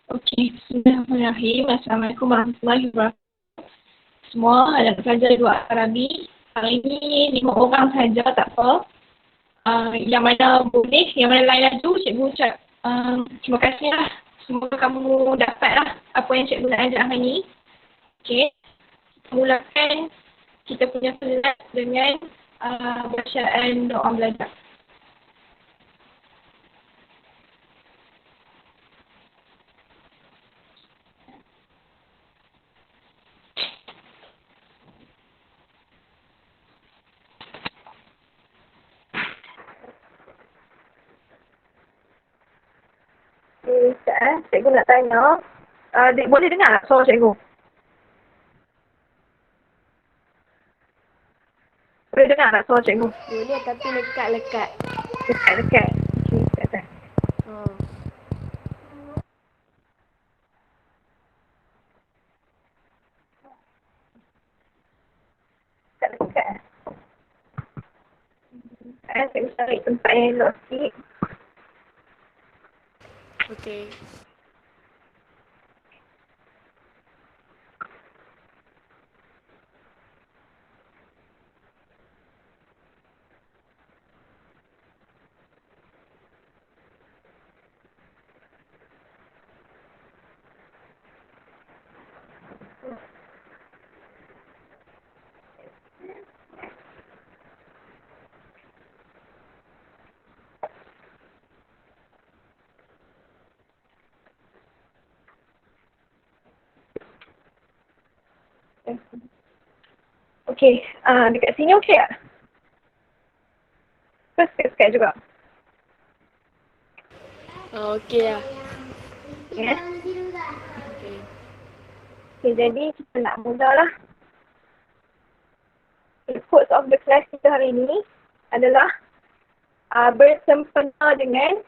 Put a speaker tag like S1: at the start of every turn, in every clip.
S1: Okey, bismillahirrahmanirrahim. Assalamualaikum warahmatullahi wabarakatuh. Semua ada pelajar dua Arabi. Hari ini 5 orang saja, tak apa. Yang mana boleh, yang mana lain laju, cikgu ucap terima kasih lah. Semoga kamu dapat lah apa yang cikgu nak ajar hari ini. Okey, kita mulakan kita punya kelas dengan bacaan doa belajar. Sekejap cikgu nak tanya. Boleh dengar tak suara cikgu? Boleh dengar tak suara cikgu?
S2: Boleh tapi lekat-lekat.
S1: Dekat-dekat. Okey, sekejap. Dekat-dekat. Cikgu cari tempat yang elok sikit.
S2: Okey.
S1: Okey, dekat sini okey tak? Terus dekat juga.
S2: Okey lah.
S1: Ya.
S2: Okey.
S1: Okey, jadi kita nak mulalah. The quotes of the class kita hari ini adalah bersempena dengan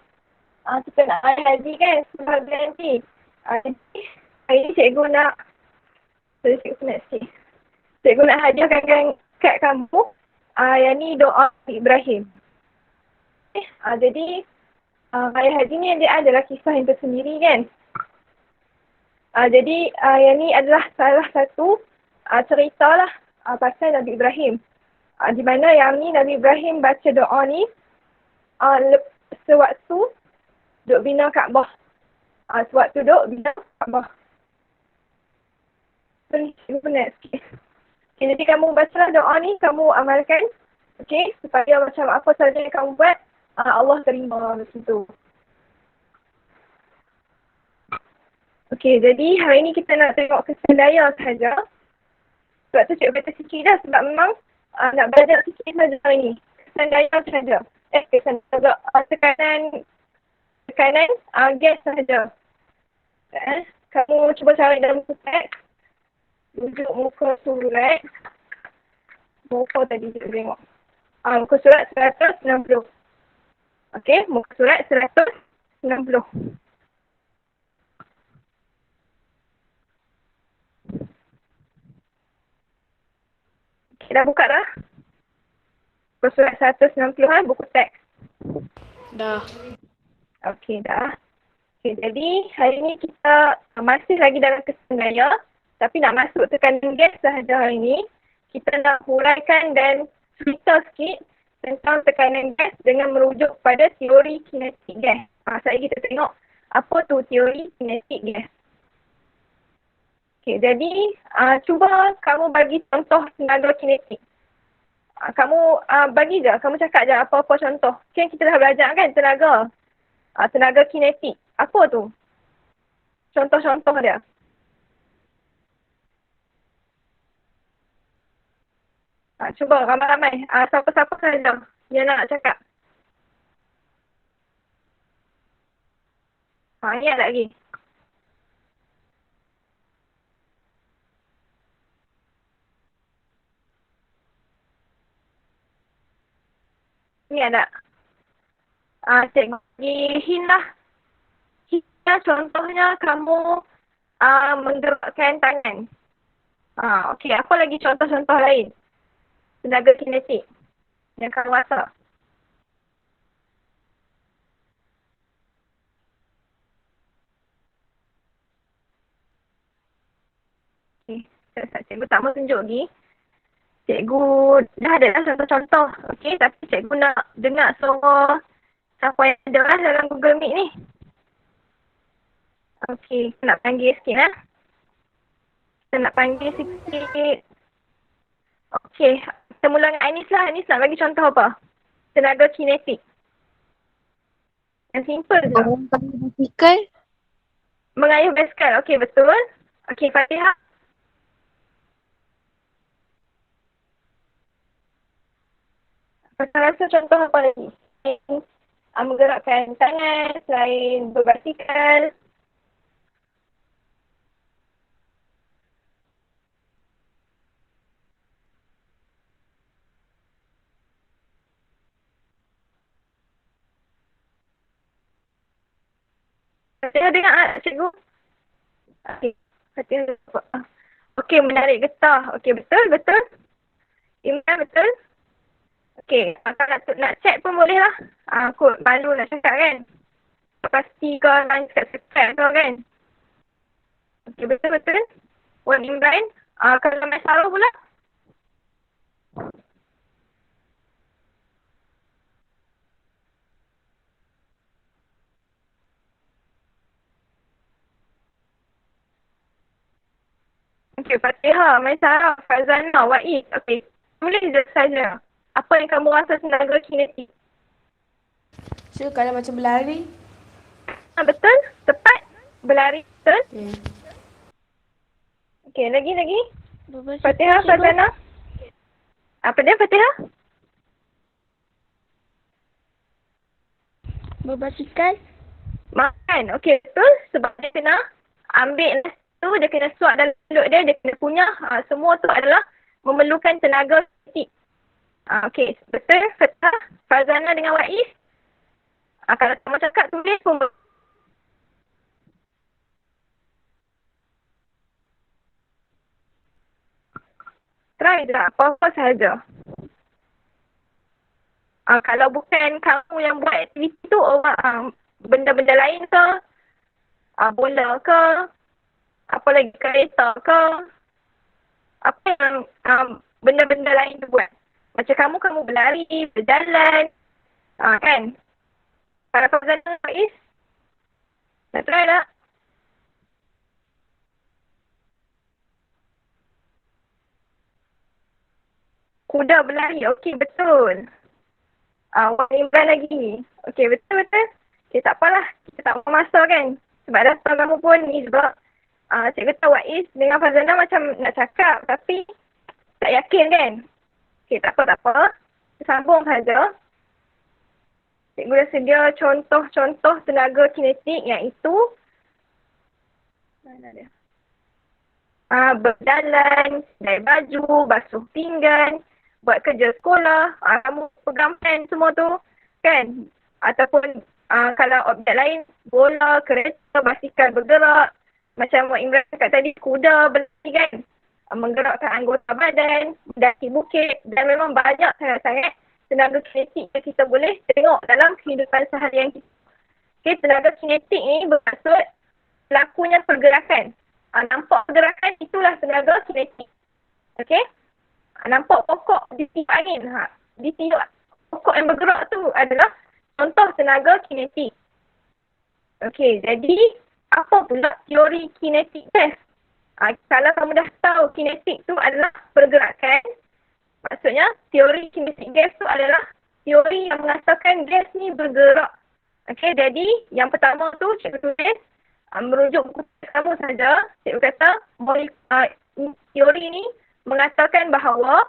S1: kita nak haji kan, sebagai nanti. Jadi, hari ini cikgu nak cikgu nak hadiahkan kat kamu yang ni doa Ibrahim. Jadi raya haji ni dia adalah kisah yang tersendiri kan. Jadi yang ni adalah salah satu cerita lah pasal Nabi Ibrahim. Di mana yang ni Nabi Ibrahim baca doa ni sewaktu duduk bina Kaabah. Sewaktu duduk bina Kaabah. Cikgu penat sikit. Okay, jadi kamu bacalah doa ni, kamu amalkan. Okay, supaya macam apa saja yang kamu buat, Allah terima macam tu. Okay, jadi hari ni kita nak tengok kesan daya sahaja. Sebab tu cikgu baca sikit dah sebab memang nak belajar sikit sahaja hari ni. Kesan daya sahaja. Tekanan gas sahaja. Kamu cuba cari dalam buku teks. Tunjuk muka surat. Muka tadi kita tengok. Muka surat 160. Okey, muka surat 160. Okay, dah buka dah? Muka surat 160 buku teks.
S2: Dah.
S1: Okey, dah. Okey, jadi hari ni kita masih lagi dalam kesan daya. Tapi nak masuk tekanan gas sahaja hari ni. Kita nak huraikan dan cerita sikit tentang tekanan gas dengan merujuk pada teori kinetik gas. Sekali kita tengok apa tu teori kinetik gas. Okay, jadi cuba kamu bagi contoh tenaga kinetik. Kamu bagi je, kamu cakap je apa-apa contoh. Kan kita dah belajar kan tenaga. Tenaga kinetik. Apa tu? Contoh-contoh dia. Cuba ramai-ramai. Siapa-siapa saja yang nak cakap. Ni ada lagi. Ni ada. Cikgu bagi hint lah. Hintnya contohnya kamu menggerakkan tangan. Okey, apa lagi contoh-contoh lain? Tenaga kinetik yang kamu rasa. Cikgu tak mau tunjuk lagi. Cikgu dah ada dah contoh-contoh. Okey, tapi cikgu nak dengar suara siapa yang ada lah dalam Google Meet ni. Okey, nak panggil sikit lah. Kita nak panggil sikit. Okey, kita mula dengan Anis lah. Anis nak bagi contoh apa? Tenaga kinetik. Yang simple je.
S3: Basikal.
S1: Mengayuh basikal. Okey, betul. Okey, Fatihah. Pasal rasa contoh apa lagi? Menggerakkan tangan selain berbasikal. Fatihah dengar tak cikgu? Okey, Fatihah. Okey, menarik getah. Okey, betul. Imran, betul. Okey, kalau nak check pun boleh lah. Kot malu nak cakap kan. Pasti kau nak cakap subscribe kau kan. Okey, betul. Wan Imran. Kalau Mat Sarah pula. Okey, Fatihah, Mat Sarah, Farzana, Waiz. Okey, tulis je saja. Apa yang kamu rasa tenaga kinetik?
S2: So, kalau macam berlari.
S1: Betul, tepat. Berlari, betul.
S2: Okay.
S1: Okey, lagi.
S3: Berbasikal.
S1: Fatihah, Farzana. Apa dia, Fatihah?
S3: Berbasikal.
S1: Makan. Okey, betul. Sebab dia kena ambil nasi tu, dia kena suap dalam mulut dia kena kunyah. Semua tu adalah memerlukan tenaga kinetik. Okey, betul. Fatihah, Farzana dengan Waiz. Kalau tak mau cakap, tulis pun try je lah. Apa-apa sahaja. Kalau bukan kamu yang buat aktiviti tu, benda-benda lain ke, bola ke, apa lagi, kereta ke, apa yang benda-benda lain tu buat. Macam kamu berlari, berjalan, kan? Kalau kau berjalan, Faiz, nak try tak? Kuda berlari, okey betul. Wan Imran lagi. Okey, betul. Okey, tak apalah. Kita tak mau masa kan. Sebab dah tahu kamu pun ni sebab cikgu tahu Waiz dengan Farzana macam nak cakap tapi tak yakin kan. Okey, tak apa. Kita sambung saja. Cikgu dah sedia contoh-contoh tenaga kinetik iaitu mana dia? Berjalan, naik baju, basuh pinggan, buat kerja sekolah, kamu pegang pen semua tu kan. Ataupun kalau objek lain, bola, kereta, basikal bergerak. Macam Wan Imran cakap tadi, kuda berlari kan. Menggerakkan anggota badan, mendaki bukit dan memang banyak sangat-sangat tenaga kinetik yang kita boleh tengok dalam kehidupan seharian kita. Okay, tenaga kinetik ni bermaksud lakunya pergerakan. Nampak pergerakan itulah tenaga kinetik. Okay? Nampak pokok ditiup angin. Ditiup pokok yang bergerak tu adalah contoh tenaga kinetik. Okay, jadi apa pula teori kinetik gas? Kalau kamu dah tahu kinetik tu adalah pergerakan, maksudnya teori kinetik gas tu adalah teori yang mengatakan gas ni bergerak. Okay, jadi yang pertama tu cikgu tulis merujuk buku kamu saja. Cikgu kata teori ni menyatakan bahawa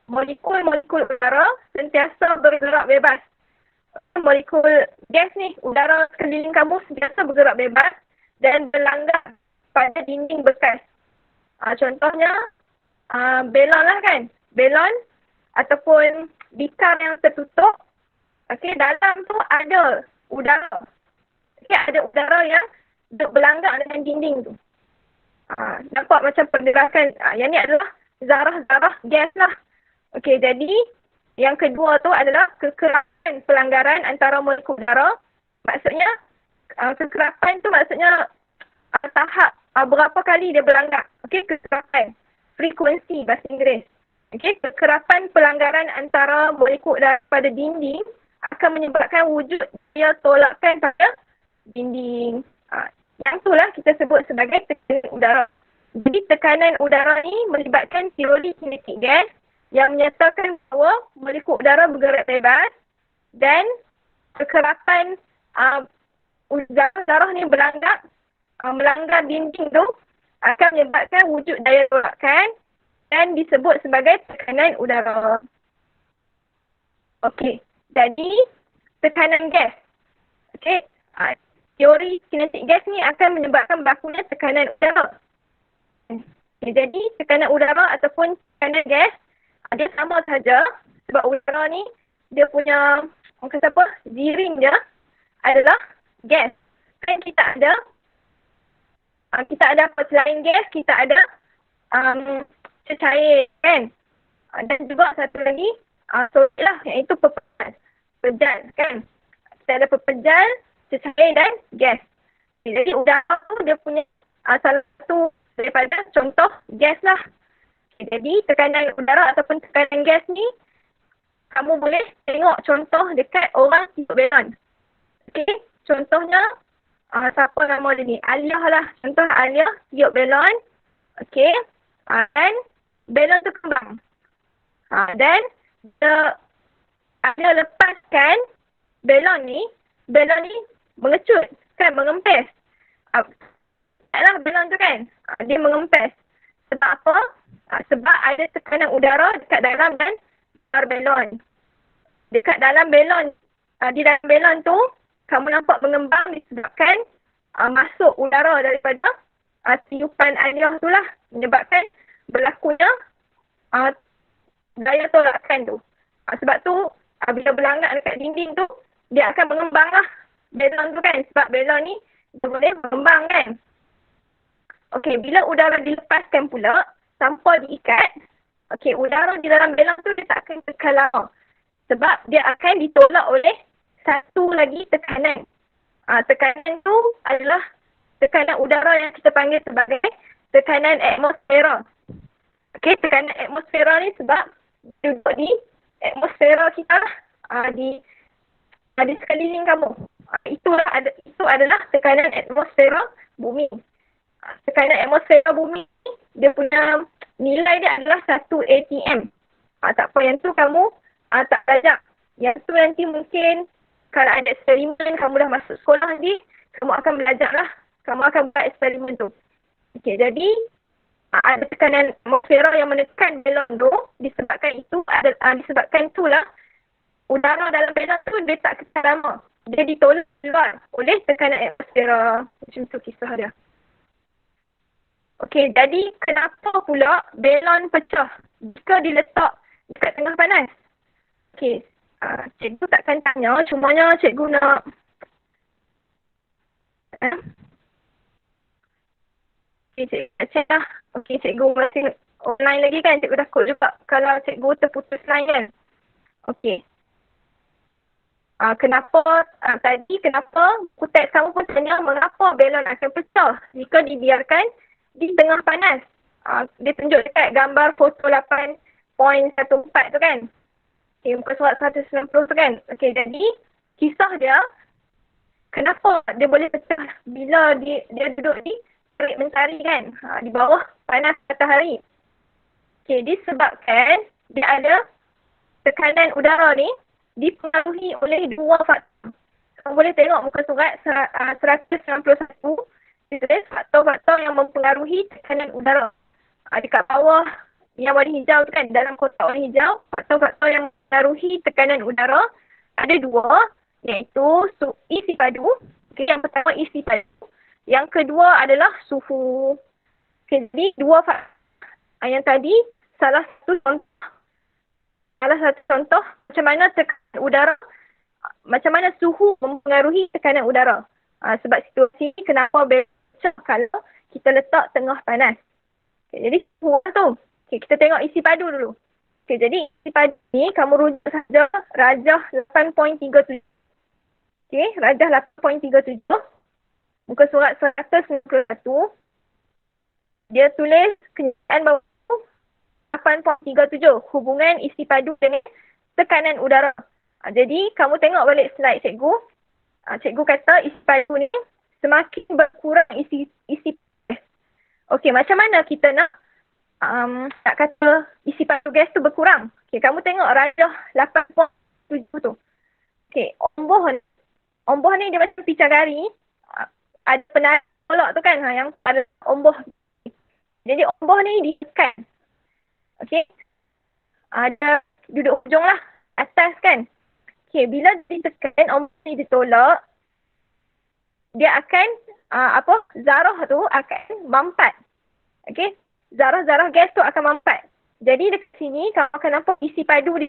S1: molekul-molekul udara sentiasa bergerak bebas. Molekul gas ni, udara sekeliling kamu sentiasa bergerak bebas dan berlanggar pada dinding bekas. Contohnya belon lah kan. Belon ataupun bikar yang tertutup. Okay, dalam tu ada udara. Okay, ada udara yang berlanggar dengan dinding tu. Nampak macam pergerakan. Yang ni adalah zarah-zarah gas lah. Okay, jadi yang kedua tu adalah kekerapan pelanggaran antara molekul udara. Maksudnya kekerapan tu maksudnya tahap berapa kali dia berlanggar. Okey, kekerapan. Frekuensi bahasa Inggeris. Okey, kekerapan pelanggaran antara molekul udara pada dinding akan menyebabkan wujud daya tolakan pada dinding. Yang itulah kita sebut sebagai tekanan udara. Jadi tekanan udara ni melibatkan teori kinetik gas yang menyatakan bahawa molekul udara bergerak bebas dan kekerapan udara ni melanggar dinding tu akan menyebabkan wujud daya tolakan dan disebut sebagai tekanan udara. Okey, jadi tekanan gas. Okey, teori kinetik gas ni akan menyebabkan berlakunya tekanan udara. Okay, jadi tekanan udara ataupun tekanan gas dia sama saja sebab udara ni dia punya orang kata apa, ziring dia adalah gas. Kan kita ada apa selain gas, kita ada cecair kan. Dan juga satu lagi solid lah, iaitu pepejal kan. Kita ada pepejal, cecair dan gas. Jadi udara tu dia punya salah satu daripada contoh gas lah. Jadi tekanan udara ataupun tekanan gas ni kamu boleh tengok contoh dekat orang tiup belon. Okey, contohnya siapa nama dia ni? Aliyah lah. Contoh Aliyah tiup belon. Okey. Dan belon tu kembang. Dan Aliyah lepaskan belon ni mengecut kan, mengempes. Taklah belon tu kan. Dia mengempes. Sebab apa? Sebab ada tekanan udara dekat dalam dan luar belon. Dekat dalam belon, di dalam belon tu, kamu nampak mengembang disebabkan masuk udara daripada tiupan Aliyah tu lah. Menyebabkan berlakunya daya tolakan tu. Sebab tu, bila berlanggar dekat dinding tu, dia akan mengembang lah belon tu kan. Sebab belon ni, dia boleh mengembang kan. Okey, bila udara dilepaskan pula, tanpa diikat, okey, udara di dalam belon tu dia tak akan kekal lama. Sebab dia akan ditolak oleh satu lagi tekanan. Tekanan tu adalah tekanan udara yang kita panggil sebagai tekanan atmosfera. Okey, tekanan atmosfera ni sebab duduk di atmosfera kita lah, di sekeliling kamu. Itu adalah tekanan atmosfera bumi. Tekanan atmosfera bumi dia punya nilai dia adalah 1 atm. Tak apa, yang tu kamu tak belajar. Yang tu nanti mungkin kalau ada eksperimen, kamu dah masuk sekolah nanti, kamu akan belajar lah. Kamu akan buat eksperimen tu. Okey, jadi ada tekanan atmosfera yang menekan belon tu, disebabkan itulah udara dalam belon tu dia tak kekal lama. Dia ditolak keluar oleh tekanan atmosfera. Macam tu kisah dia. Okey, jadi kenapa pula belon pecah jika diletak dekat tengah panas? Okey, cikgu takkan tanya, cumanya cikgu nak okey, cikgu lah. Okey, cikgu masih online lagi kan? Cikgu takut juga kalau cikgu terputus line kan? Okey. Kenapa buku teks kamu pun tanya mengapa belon akan pecah jika dibiarkan di tengah panas. Dia tunjuk dekat gambar foto 8.14 tu kan. Okay, muka surat 190 tu kan. Okay, jadi kisah dia kenapa dia boleh pecah bila dia duduk di terik mentari kan. Di bawah panas matahari. Okay, disebabkan dia ada tekanan udara ni dipengaruhi oleh dua faktor. Kamu boleh tengok muka surat 191. Faktor-faktor yang mempengaruhi tekanan udara. Dekat bawah yang warna hijau tu kan, dalam kotak warna hijau, faktor-faktor yang mempengaruhi tekanan udara ada dua, iaitu isi padu. Okay, yang pertama isi padu. Yang kedua adalah suhu. Okay, jadi dua faktor yang tadi salah satu contoh macam mana tekanan udara, macam mana suhu mempengaruhi tekanan udara. Sebab situasi ni kenapa kalau kita letak tengah panas. Okay, jadi suhu tu. Okay, kita tengok isi padu dulu. Okay, jadi isi padu ni kamu rujuk saja rajah 8.37. Okay, rajah 8.37. Muka surat 191.
S4: dia tulis kenyataan bawah 8.37 hubungan isi padu dengan tekanan udara. Jadi kamu tengok balik slide cikgu. Cikgu kata isi padu ni semakin berkurang isi gas. Okey, macam mana kita nak kata isi padu gas tu berkurang? Okey, kamu tengok rajah 8.7 tu. Okey, omboh ni dia macam picagari. Ada penarik tolak tu kan, yang ada omboh. Jadi omboh ni ditekan. Okey. Ada duduk hujung lah, atas kan. Okey, bila ditekan, omboh ni ditolak, dia akan, zarah tu akan mampat. Okey. Zarah-zarah gas tu akan mampat. Jadi dekat sini, kalau akan nampak isi padu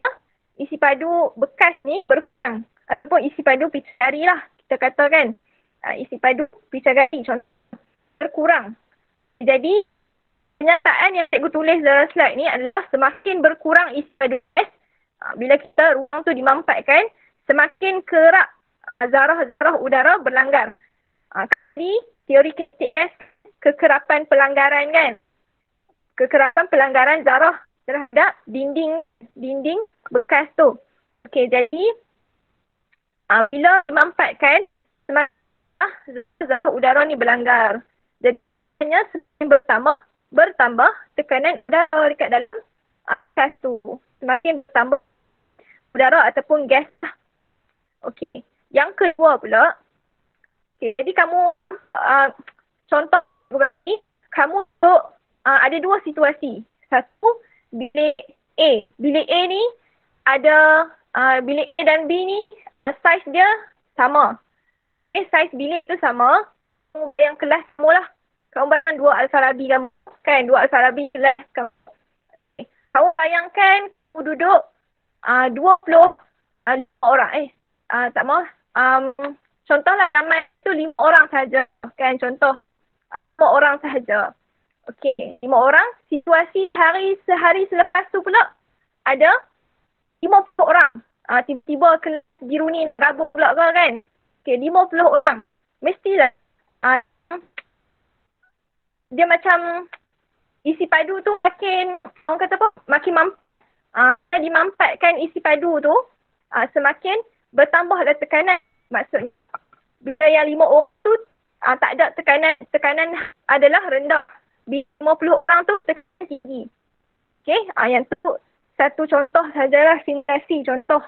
S4: bekas ni berkurang. Ataupun isi padu picagari lah, kita kata kan. Isi padu picagari contoh berkurang. Jadi, kenyataan yang cikgu tulis dalam slide ni adalah semakin berkurang isi padu gas, bila kita ruang tu dimampatkan, semakin kerap zarah-zarah udara berlanggar. Kali teori kinetik gas, kekerapan pelanggaran kan. Kekerapan pelanggaran zarah terhadap dinding bekas tu. Okey, jadi bila dimampatkan, semakin zarah udara ni berlanggar. Jadi hanya semakin bertambah tekanan udara dekat dalam gas tu. Semakin bertambah udara ataupun gas. Okey. Yang kedua pula, jadi kamu contoh ni, kamu duduk, ada dua situasi. Satu, bilik A. Bilik A ni ada, bilik A dan B ni saiz dia sama. Saiz bilik tu sama. Yang kelas kamu lah. Kamu bayangkan dua Al-Farabi kamu. Kan, dua Al-Farabi kelas kamu. Kamu bayangkan kamu duduk 25 orang. Tak mahu. Contohlah ramai tu 5 orang sahaja. Kan, contoh 5 orang sahaja. Okey, 5 orang. Situasi sehari selepas tu pula ada 50 orang. Tiba-tiba kelas biru ni rabuk pula kan. Okey, 50 orang. Mestilah dia macam isi padu tu makin, orang kata apa, makin dimampatkan isi padu tu, semakin bertambahlah tekanan. Maksudnya, bila yang 5 orang tu tak ada tekanan adalah rendah. Bila 50 orang tu tekanan tinggi. Okey, yang tu satu contoh sajalah, simulasi contoh.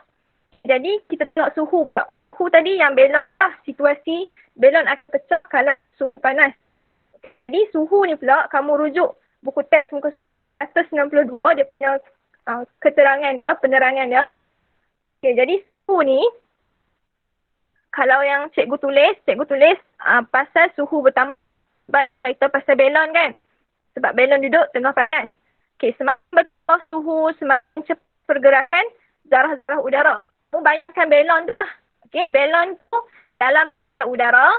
S4: Jadi kita tengok suhu. Suhu tadi yang belon lah, situasi belon akan pecah kalau suhu panas. Jadi suhu ni pula kamu rujuk buku teks muka 192 dia punya keterangan, penerangan dia. Okay, jadi suhu ni kalau yang cikgu tulis pasal suhu bertambah, kita pasal belon kan. Sebab belon duduk tengah panas. Okay, semakin bertambah suhu, semakin cepat pergerakan zarah-zarah udara. Kamu bayangkan belon tu lah. Okay, belon tu dalam udara,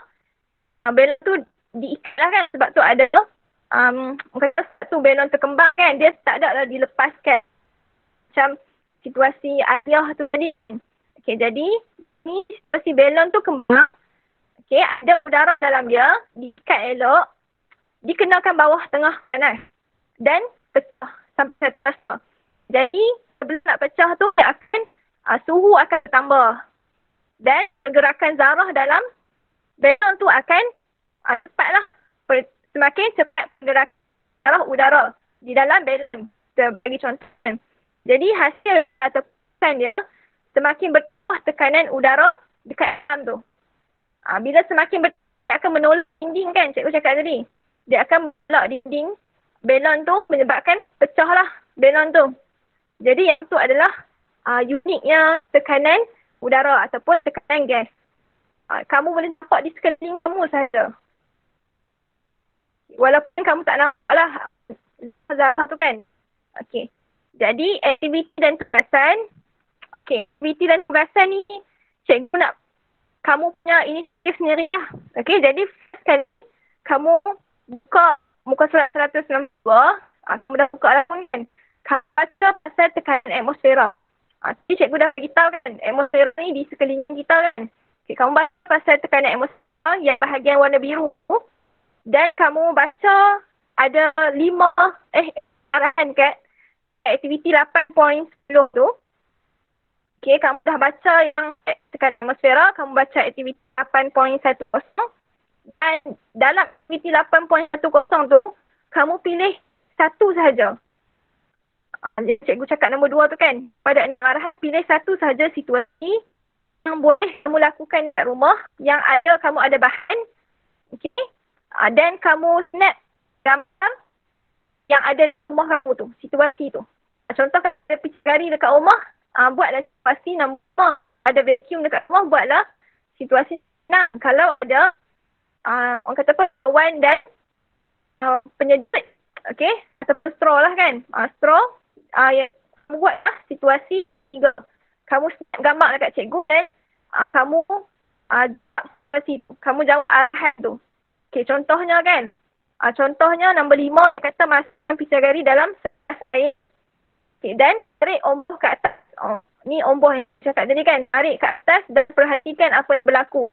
S4: belon tu diikat lah kan, sebab tu ada kata satu belon terkembang kan, dia tak ada lah dilepaskan. Macam situasi aliyah tu tadi. Okay, jadi ni situasi belon tu kembang. Okay, ada udara dalam dia, diikat elok, dikenakan bawah tengah panas dan pecah sampai atas. Jadi sebelum nak pecah tu, dia akan suhu akan bertambah dan pergerakan zarah dalam belon tu akan cepatlah, semakin cepat pergerakan zarah udara di dalam belon. Kita bagi contoh. Jadi hasil atau kesan dia semakin bertambah tekanan udara dekat dalam tu. Bila semakin dia akan menolak dinding kan, cikgu cakap tadi. Dia akan menolak dinding belon tu, menyebabkan pecahlah belon tu. Jadi yang tu adalah uniknya tekanan udara ataupun tekanan gas. Kamu boleh nampak di sekeliling kamu sahaja. Walaupun kamu tak nampak lah zarah tu kan. Okey. Jadi aktiviti dan tugasan. Okey, aktiviti dan tugasan ni cikgu nak kamu punya inisiatif sendiri lah. Okey, jadi sekali kamu buka muka surat 192. Kamu dah buka lah kan. Kamu baca pasal tekanan atmosfera. Jadi cikgu dah beritahu kan, atmosfera ni di sekeliling kita kan. Okay, kamu baca pasal tekanan atmosfera yang bahagian warna biru tu. Dan kamu baca ada 5 arahan kat aktiviti 8.10 tu. Okay, kamu dah baca yang tekanan atmosfera, kamu baca aktiviti 8.10 dan dalam aktiviti 8.10 tu, kamu pilih satu sahaja. Jadi cikgu cakap nombor 2 tu kan, pada 6 arahan pilih satu sahaja situasi yang boleh kamu lakukan kat rumah, yang kamu ada bahan, okay? Dan kamu snap gambar yang ada di rumah kamu tu, situasi tu. Contoh kalau ada picagari dekat rumah, buatlah situasi nombor 5. Ada vacuum dekat rumah, buatlah situasi senang. Kalau ada orang kata apa, kawan dan penyedut, okay? Ataupun straw lah kan. Straw, yang kamu buatlah situasi 3. Kamu snap gambar dekat cikgu dan kamu jawab arahan tu. Okay, contohnya kan. Contohnya nombor 5 kata masukkan picagari dalam segelas air. Okay, dan tarik omboh ke atas. Ni omboh yang saya cakap tadi kan. Tarik ke atas dan perhatikan apa yang berlaku.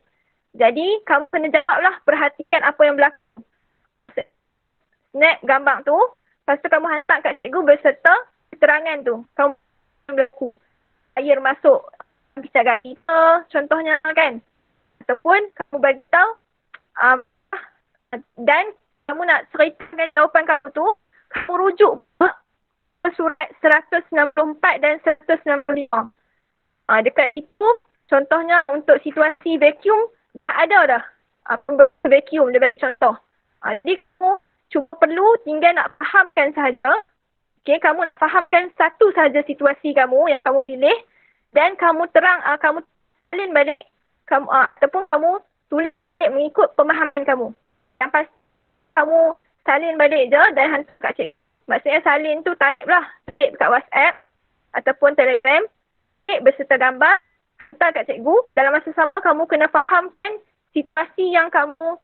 S4: Jadi kamu kena jawablah, perhatikan apa yang berlaku. Snap gambar tu. Lepas tu kamu hantar kat cikgu beserta keterangan tu. Kamu berlaku. Air masuk picagari tu, contohnya kan. Ataupun kamu beritahu dan kamu nak ceritakan jawapan kamu tu, kamu rujuk surat 194 dan 195. Dekat itu, contohnya untuk situasi vacuum, tak ada dah. Vacuum dia bagi contoh. Jadi kamu cuma perlu tinggal nak fahamkan sahaja. Okay, kamu nak fahamkan satu sahaja situasi kamu yang kamu pilih dan kamu kamu salin balik. Ataupun kamu tulis mengikut pemahaman kamu. Yang pasti kamu salin balik je dan hantar kat cikgu. Maksudnya salin tu type lah. Type kat WhatsApp ataupun Telegram. Type beserta gambar. Hantar kat cikgu. Dalam masa sama kamu kena fahamkan situasi yang kamu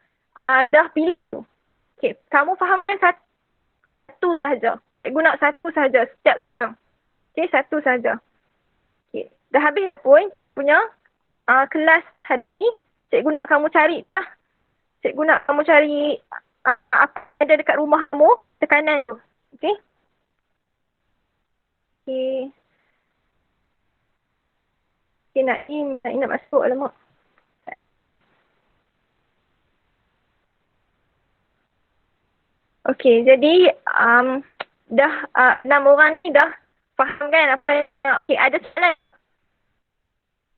S4: dah pilih tu. Okay. Kamu fahamkan satu sahaja. Cikgu nak satu sahaja setiap orang. Okay, satu sahaja. Okay. Dah habis pun punya kelas hari. Cikgu nak kamu cari lah. Cikgu nak kamu cari apa ada dekat rumah kamu, tekanan tu. Okay? Okay. Okay, nak masuk alamak. Okay, jadi dah 6 orang ni dah faham kan apa yang, okay, ada soalan.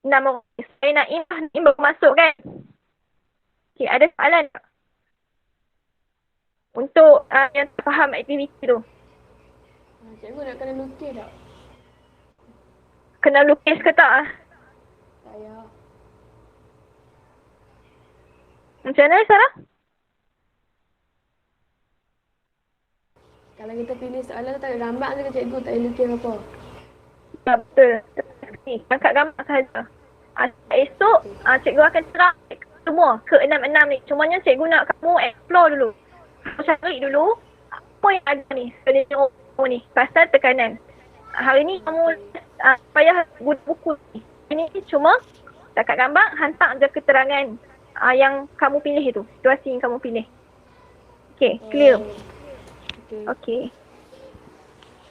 S4: 6 orang. Saya Naim baru masuk kan? Okay, ada soalan tak? Untuk yang tak faham aktiviti tu.
S2: Cikgu nak kena lukis tak?
S4: Kena lukis ke tak?
S2: Tak payah.
S4: Macam mana Sarah?
S2: Kalau kita pilih soalan tu tak ada gambar je ke cikgu, tak payah lukis apa.
S4: Betul. Angkat gambar sahaja. Esok cikgu akan terang semua ke 6-6 ni. Cumanya cikgu nak kamu explore dulu. Kamu cari dulu apa yang ada ni sebenarnya ni pasal tekanan. Hari ni kamu payah guna buku ni. Ini cuma dekat gambar hantar je keterangan yang kamu pilih tu. Situasi yang kamu pilih. Okay, clear. Okay.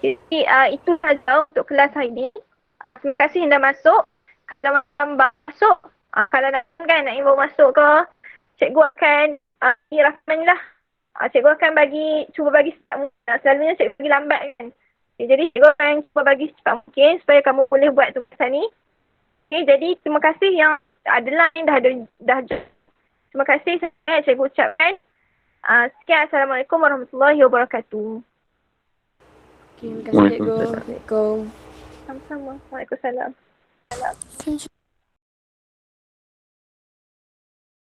S4: Jadi itu saja untuk kelas hari ni. Terima kasih yang dah masuk. Kalau gambar masuk, kalau nak kan nak baru masuk ke, cikgu akan ni rakaman lah. Cikgu akan cuba bagi selalunya cikgu bagi lambat kan. Okay, jadi cikgu akan cuba bagi secepat mungkin supaya kamu boleh buat tugasan ni. Okay, jadi terima kasih yang ada line dah terima kasih sangat cikgu ucapkan. Sekian, Assalamualaikum warahmatullahi wabarakatuh.
S2: Okay, terima kasih cikgu. Assalamualaikum.
S4: Sama-sama. Waalaikumsalam.